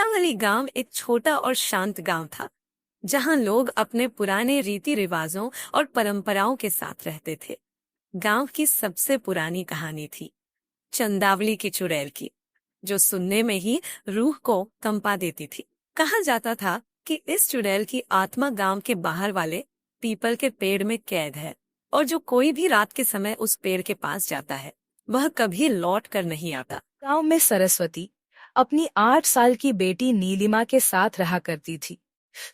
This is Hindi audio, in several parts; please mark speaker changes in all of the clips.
Speaker 1: चंदावली गांव एक छोटा और शांत गांव था, जहां लोग अपने पुराने रीति रिवाजों और परंपराओं के साथ रहते थे। गांव की सबसे पुरानी कहानी थी चंदावली की चुड़ैल की, जो सुनने में ही रूह को कंपा देती थी। कहा जाता था कि इस चुड़ैल की आत्मा गांव के बाहर वाले पीपल के पेड़ में कैद है, और जो कोई भी रात के समय उस पेड़ के पास जाता है, वह कभी लौट कर नहीं आता।
Speaker 2: गांव में सरस्वती अपनी 8 साल की बेटी नीलिमा के साथ रहा करती थी।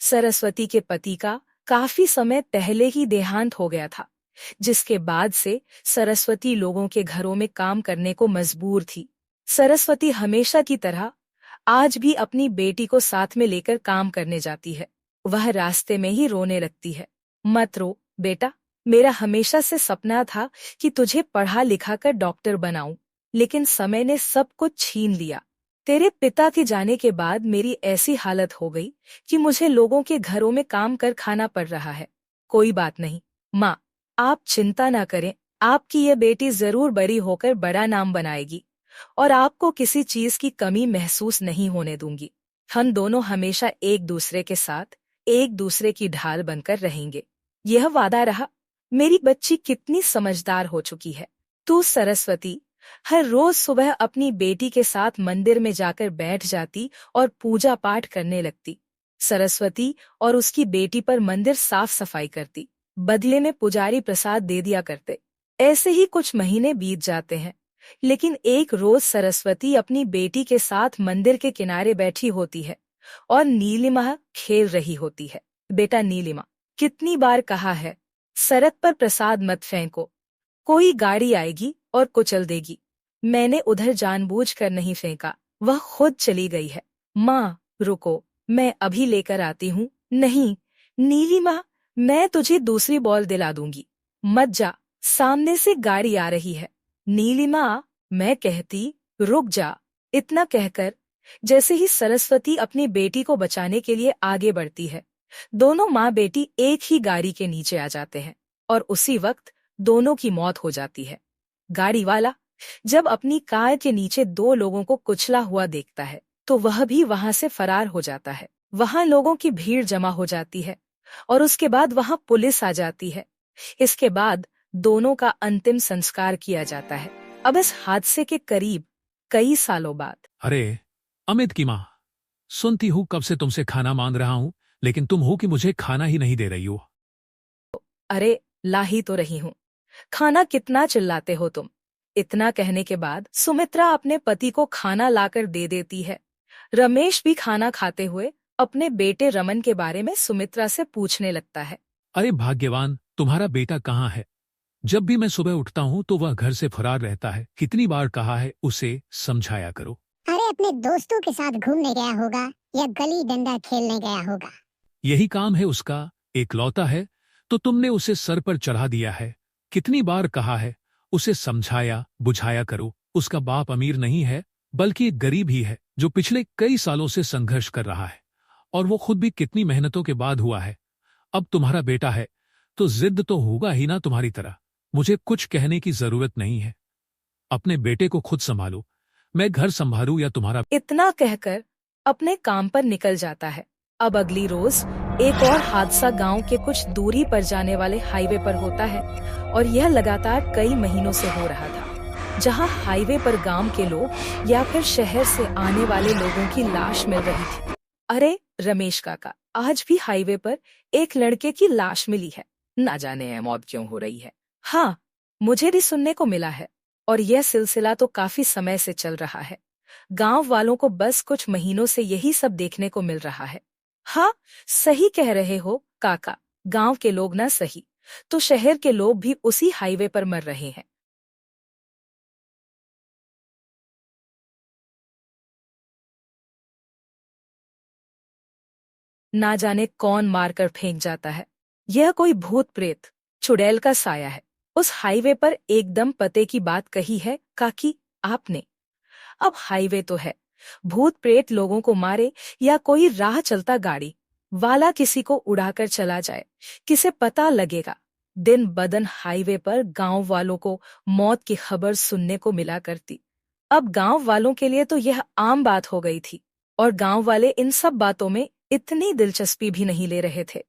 Speaker 2: सरस्वती के पति का काफी समय पहले ही देहांत हो गया था, जिसके बाद से सरस्वती लोगों के घरों में काम करने को मजबूर थी। सरस्वती हमेशा की तरह आज भी अपनी बेटी को साथ में लेकर काम करने जाती है। वह रास्ते में ही रोने लगती है। मत रो बेटा, मेरा हमेशा से सपना था कि तुझे पढ़ा लिखा कर डॉक्टर बनाऊं, लेकिन समय ने सब कुछ छीन लिया। तेरे पिता के जाने के बाद मेरी ऐसी हालत हो गई कि मुझे लोगों के घरों में काम कर खाना पड़ रहा है। कोई बात नहीं माँ, आप चिंता ना करें, आपकी ये बेटी जरूर बड़ी होकर बड़ा नाम बनाएगी और आपको किसी चीज की कमी महसूस नहीं होने दूंगी। हम दोनों हमेशा एक दूसरे के साथ एक दूसरे की ढाल बनकर रहेंगे। यह वादा रहा। मेरी बच्ची कितनी समझदार हो चुकी है। तू सरस्वती हर रोज सुबह अपनी बेटी के साथ मंदिर में जाकर बैठ जाती और पूजा पाठ करने लगती। सरस्वती और उसकी बेटी पर मंदिर साफ सफाई करती, बदले में पुजारी प्रसाद दे दिया करते। ऐसे ही कुछ महीने बीत जाते हैं, लेकिन एक रोज सरस्वती अपनी बेटी के साथ मंदिर के किनारे बैठी होती है और नीलिमा खेल रही होती है। बेटा नीलिमा, कितनी बार कहा है, सड़क पर प्रसाद मत फेंको, कोई गाड़ी आएगी और कुचल देगी। मैंने उधर जानबूझकर नहीं फेंका, वह खुद चली गई है। माँ रुको, मैं अभी लेकर आती हूँ। नहीं नीलिमा, मैं तुझे दूसरी बॉल दिला दूंगी। मत जा, सामने से गाड़ी आ रही है। नीलिमा, मैं कहती रुक जा। इतना कहकर जैसे ही सरस्वती अपनी बेटी को बचाने के लिए आगे बढ़ती है, दोनों माँ बेटी एक ही गाड़ी के नीचे आ जाते हैं और उसी वक्त दोनों की मौत हो जाती है। गाड़ी वाला जब अपनी कार के नीचे दो लोगों को कुचला हुआ देखता है, तो वह भी वहां से फरार हो जाता है। वहां लोगों की भीड़ जमा हो जाती है और उसके बाद वहां पुलिस आ जाती है। इसके बाद दोनों का अंतिम संस्कार किया जाता है। अब इस हादसे के करीब कई सालों बाद।
Speaker 3: अरे अमित की माँ, सुनती हूँ कब से तुमसे खाना मांग रहा हूँ, लेकिन तुम हो कि मुझे खाना ही नहीं दे रही हो।
Speaker 2: अरे ला ही तो रही हूँ, खाना कितना चिल्लाते हो तुम। इतना कहने के बाद सुमित्रा अपने पति को खाना लाकर दे देती है। रमेश भी खाना खाते हुए अपने बेटे रमन के बारे में सुमित्रा से पूछने लगता है।
Speaker 3: अरे भाग्यवान, तुम्हारा बेटा कहाँ है? जब भी मैं सुबह उठता हूँ तो वह घर से फरार रहता है। कितनी बार कहा है उसे समझाया करो।
Speaker 4: अरे अपने दोस्तों के साथ घूमने गया होगा या गली डंडा खेलने गया होगा।
Speaker 3: यही काम है उसका, एकलौता है तो तुमने उसे सर पर चढ़ा दिया है। कितनी बार कहा है उसे समझाया बुझाया करो। उसका बाप अमीर नहीं है, बल्कि एक गरीब ही है जो पिछले कई सालों से संघर्ष कर रहा है, और वो खुद भी कितनी मेहनतों के बाद हुआ है। अब तुम्हारा बेटा है तो जिद तो होगा ही ना तुम्हारी तरह। मुझे कुछ कहने की जरूरत नहीं है। अपने बेटे को खुद संभालो, मैं घर संभालूं या तुम्हारा।
Speaker 2: इतना कहकर अपने काम पर निकल जाता है। अब अगली रोज एक और हादसा गांव के कुछ दूरी पर जाने वाले हाईवे पर होता है, और यह लगातार कई महीनों से हो रहा था। जहां हाईवे पर गांव के लोग या फिर शहर से आने वाले लोगों की लाश मिल रही थी। अरे रमेश काका, आज भी हाईवे पर एक लड़के की लाश मिली है। ना जाने ये मौत क्यों हो रही है। हाँ, मुझे भी सुनने को मिला है, और यह सिलसिला तो काफी समय से चल रहा है। गांव वालों को बस कुछ महीनों से यही सब देखने को मिल रहा है। हाँ, सही कह रहे हो काका, गांव के लोग ना सही तो शहर के लोग भी उसी हाईवे पर मर रहे हैं। ना जाने कौन मारकर फेंक जाता है। यह कोई भूत प्रेत चुड़ैल का साया है। उस हाईवे पर एकदम पते की बात कही है काकी आपने। अब हाईवे तो है, भूत प्रेत लोगों को मारे या कोई राह चलता गाड़ी वाला किसी को उड़ाकर चला जाए, किसे पता लगेगा। दिन बदन हाईवे पर गांव वालों को मौत की खबर सुनने को मिला करती। अब गांव वालों के लिए तो यह आम बात हो गई थी। और गांव वाले इन सब बातों में इतनी दिलचस्पी भी नहीं ले रहे थे।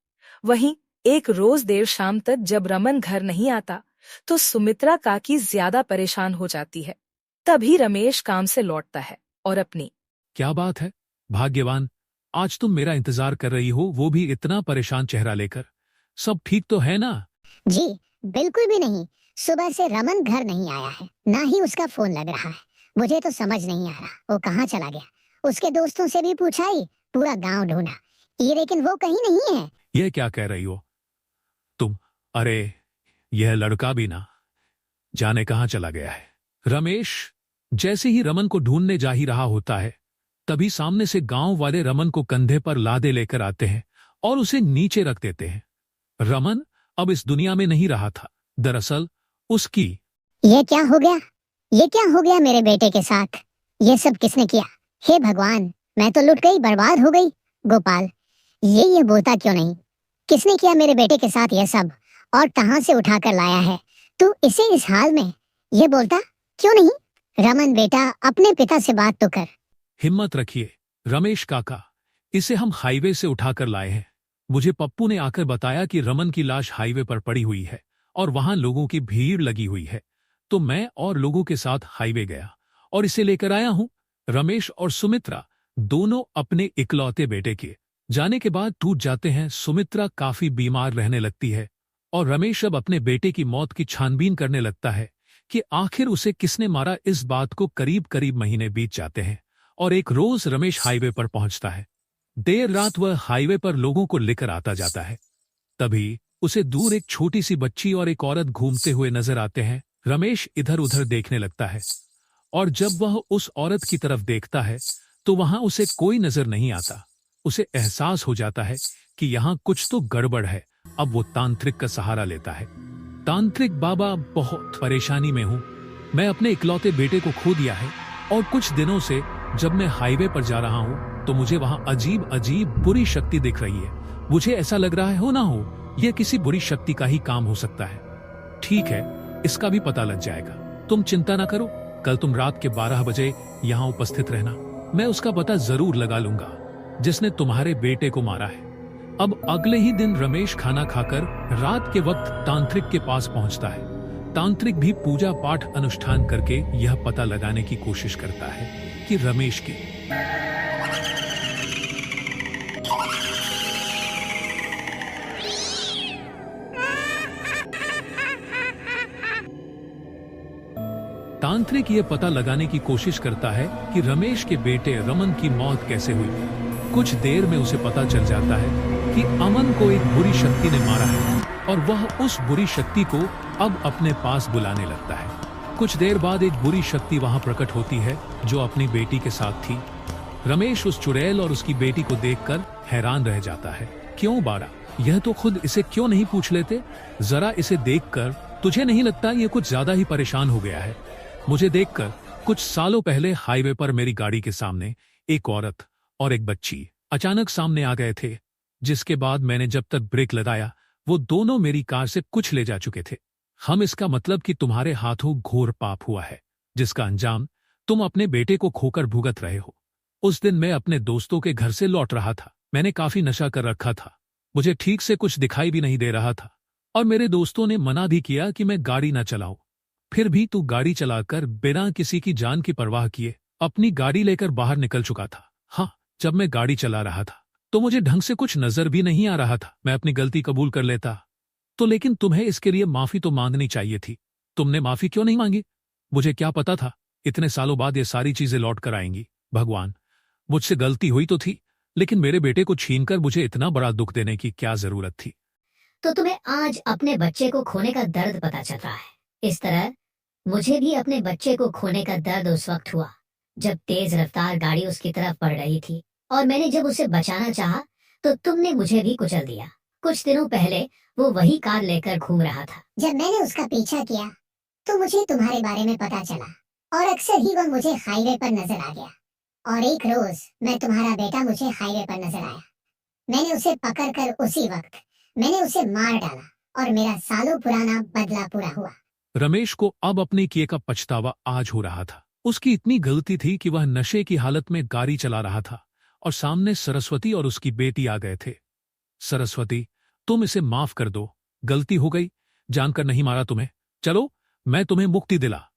Speaker 2: वहीं एक रोज देर शाम तक जब रमन घर नहीं आता तो सुमित्रा काकी ज्यादा परेशान हो जाती है। तभी रमेश काम से लौटता है और अपनी
Speaker 3: क्या बात है भाग्यवान, आज तुम मेरा इंतजार कर रही हो, वो भी इतना परेशान चेहरा लेकर। सब ठीक तो है ना?
Speaker 4: जी बिल्कुल भी नहीं। सुबह से रमन घर नहीं आया है, ना ही उसका फोन लग रहा है। मुझे तो समझ नहीं आ रहा वो कहाँ चला गया। उसके दोस्तों से भी पूछा ही, पूरा गांव ढूंढा, ये लेकिन वो कहीं नहीं है।
Speaker 3: यह क्या कह रही हो तुम? अरे यह लड़का भी ना जाने कहाँ चला गया है। रमेश जैसे ही रमन को ढूंढने जा ही रहा होता है, तभी सामने से गांव वाले रमन को कंधे पर लादे लेकर आते हैं और उसे नीचे रख देते हैं। रमन अब इस दुनिया में नहीं रहा था। दरअसल उसकी
Speaker 4: ये क्या हो गया? ये क्या हो गया मेरे बेटे के साथ? ये सब किसने किया? हे भगवान, मैं तो लुट गई, बर्बाद हो गई। गोपाल ये बोलता क्यों नहीं? किसने किया मेरे बेटे के साथ ये सब, और कहाँ से उठा कर लाया है? तू इसे इस हाल में ये बोलता क्यों नहीं? रमन बेटा, अपने पिता से बात तो कर।
Speaker 3: हिम्मत रखिए रमेश काका, इसे हम हाईवे से उठाकर लाए हैं। मुझे पप्पू ने आकर बताया कि रमन की लाश हाईवे पर पड़ी हुई है और वहां लोगों की भीड़ लगी हुई है, तो मैं और लोगों के साथ हाईवे गया और इसे लेकर आया हूं। रमेश और सुमित्रा दोनों अपने इकलौते बेटे के जाने के बाद टूट जाते हैं। सुमित्रा काफी बीमार रहने लगती है और रमेश अब अपने बेटे की मौत की छानबीन करने लगता है कि आखिर उसे किसने मारा। इस बात को करीब करीब महीने बीत जाते हैं और एक रोज रमेश हाईवे पर पहुंचता है। देर रात वह हाईवे पर लोगों को लेकर आता जाता है। तभी उसे दूर एक छोटी सी बच्ची और एक औरत घूमते हुए नजर आते हैं। रमेश इधर उधर देखने लगता है और जब वह उस औरत की तरफ देखता है तो वहां उसे कोई नजर नहीं आता। उसे एहसास हो जाता है कि यहाँ कुछ तो गड़बड़ है। अब वो तांत्रिक का सहारा लेता है। तांत्रिक बाबा, बहुत परेशानी में हूं। मैं अपने इकलौते बेटे को खो दिया है और कुछ दिनों से जब मैं हाईवे पर जा रहा हूं तो मुझे वहां अजीब अजीब बुरी शक्ति दिख रही है। मुझे ऐसा लग रहा है हो ना हो यह किसी बुरी शक्ति का ही काम हो सकता है। ठीक है, इसका भी पता लग जाएगा। तुम चिंता ना करो, कल तुम रात के 12 बजे यहाँ उपस्थित रहना। मैं उसका पता जरूर लगा लूंगा जिसने तुम्हारे बेटे को मारा है। अब अगले ही दिन रमेश खाना खाकर रात के वक्त तांत्रिक के पास पहुंचता है। तांत्रिक भी पूजा पाठ अनुष्ठान करके यह पता लगाने की कोशिश करता है कि रमेश के तांत्रिक यह पता लगाने की कोशिश करता है कि रमेश के बेटे रमन की मौत कैसे हुई। कुछ देर में उसे पता चल जाता है कि अमन को एक बुरी शक्ति ने मारा है और वह उस बुरी शक्ति को अब अपने पास बुलाने लगता है। कुछ देर बाद एक बुरी शक्ति वहां प्रकट होती है जो अपनी बेटी के साथ थी। रमेश उस चुड़ैल और उसकी बेटी को देखकर हैरान रह जाता है। क्यों बारा, यह तो खुद इसे क्यों नहीं पूछ लेते? जरा इसे देखकर तुझे नहीं लगता ये कुछ ज्यादा ही परेशान हो गया है? मुझे देखकर कुछ सालों पहले हाईवे पर मेरी गाड़ी के सामने एक औरत और एक बच्ची अचानक सामने आ गए थे, जिसके बाद मैंने जब तक ब्रेक लगाया वो दोनों मेरी कार से कुछ ले जा चुके थे। हम इसका मतलब कि तुम्हारे हाथों घोर पाप हुआ है जिसका अंजाम तुम अपने बेटे को खोकर भुगत रहे हो। उस दिन मैं अपने दोस्तों के घर से लौट रहा था। मैंने काफी नशा कर रखा था, मुझे ठीक से कुछ दिखाई भी नहीं दे रहा था और मेरे दोस्तों ने मना भी किया कि मैं गाड़ी न चलाऊं। फिर भी तू गाड़ी चलाकर बिना किसी की जान की परवाह किए अपनी गाड़ी लेकर बाहर निकल चुका था। हाँ, जब मैं गाड़ी चला रहा था तो मुझे ढंग से कुछ नजर भी नहीं आ रहा था। मैं अपनी गलती कबूल कर लेता तो, लेकिन तुम्हें इसके लिए माफी तो मांगनी चाहिए थी। तुमने माफी क्यों नहीं मांगी? मुझे क्या पता था इतने सालों बाद ये सारी चीजें लौट कर आएंगी। भगवान, मुझसे गलती हुई तो थी, लेकिन मेरे बेटे को छीनकर मुझे इतना बड़ा दुख देने की क्या जरूरत थी?
Speaker 5: तो तुम्हें आज अपने बच्चे को खोने का दर्द पता चल रहा है। इस तरह मुझे भी अपने बच्चे को खोने का दर्द उस वक्त हुआ जब तेज रफ्तार गाड़ी उसकी तरफ बढ़ रही थी और मैंने जब उसे बचाना चाहा तो तुमने मुझे भी कुचल दिया। कुछ दिनों पहले वो वही कार लेकर घूम रहा था।
Speaker 4: जब मैंने उसका पीछा किया तो मुझे तुम्हारे बारे में पता चला और अक्सर ही वह मुझे हाईवे पर नजर आ गया और एक रोज मैं तुम्हारा बेटा मुझे हाईवे पर नजर आया। मैंने उसे पकड़कर उसी वक्त मैंने उसे मार डाला और मेरा सालों पुराना बदला पूरा हुआ।
Speaker 3: रमेश को अब अपने किए का पछतावा आज हो रहा था। उसकी इतनी गलती थी कि वह नशे की हालत में गाड़ी चला रहा था। और सामने सरस्वती और उसकी बेटी आ गए थे। सरस्वती, तुम इसे माफ कर दो, गलती हो गई, जानकर नहीं मारा तुम्हें, चलो मैं तुम्हें मुक्ति दिला।